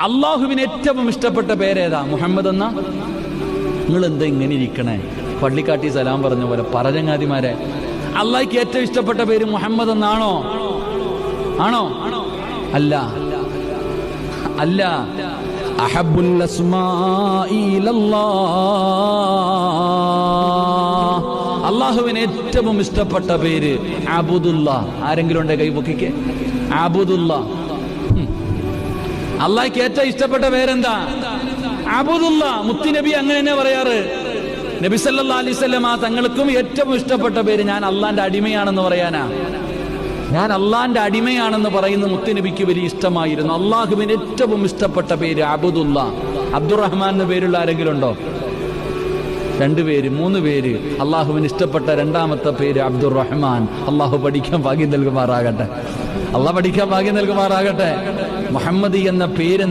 അള്ളാഹുവിന് ഏറ്റവും ഇഷ്ടപ്പെട്ട പേരേതാ? മുഹമ്മദ് എന്നാ. നിങ്ങൾ എന്താ ഇങ്ങനെ ഇരിക്കണേ? പള്ളിക്കാട്ടി സലാം പറഞ്ഞ പോലെ പറചങ്ങാതിമാരെ. അള്ളാഹ്ക്ക് ഏറ്റവും ഇഷ്ടപ്പെട്ട പേര് മുഹമ്മദ് എന്നാണോ? ആണോ? അല്ല, അല്ല. അഹബ്ബുൽ അസ്മാഇ ഇലല്ലാഹ്, അള്ളാഹുവിന് ഏറ്റവും ഇഷ്ടപ്പെട്ട പേര് അബ്ദുല്ല. ആരെങ്കിലും ഉണ്ടെ കൈപൊക്കിക്ക്. അബ്ദുല്ല. അള്ളാഹ്ക്ക് ഏറ്റവും ഇഷ്ടപ്പെട്ട പേരെന്താ? അബ്ദുല്ല. മുത്തുനബി അങ്ങനെ തന്നെ പറയാറ്. നബി സല്ലല്ലാഹു അലൈഹി വസല്ലം തങ്ങൾക്കും ഏറ്റവും ഇഷ്ടപ്പെട്ട പേര് ഞാൻ അള്ളാന്റെ അടിമയാണെന്ന് പറയാനാ. ഞാൻ അള്ളാന്റെ അടിമയാണെന്ന് പറയുന്ന മുത്തുനബിക്ക് വലിയ ഇഷ്ടമായിരുന്നു. അള്ളാഹുവിന് ഏറ്റവും ഇഷ്ടപ്പെട്ട പേര് അബ്ദുല്ല. അബ്ദുറഹ്മാൻ എന്ന പേരുള്ള ആരെങ്കിലും ഉണ്ടോ? 2 പേര് 3 പേര്. അള്ളാഹുവിന് ഇഷ്ടപ്പെട്ട രണ്ടാമത്തെ പേര് അബ്ദുറഹ്മാൻ. അള്ളാഹു പഠിക്കാൻ ഭാഗ്യം നൽകുമാറാകട്ടെ. അള്ളാഹ് പഠിക്കാൻ ഭാഗ്യം നൽകുമാറാകട്ടെ. മുഹമ്മദ് എന്ന പേര്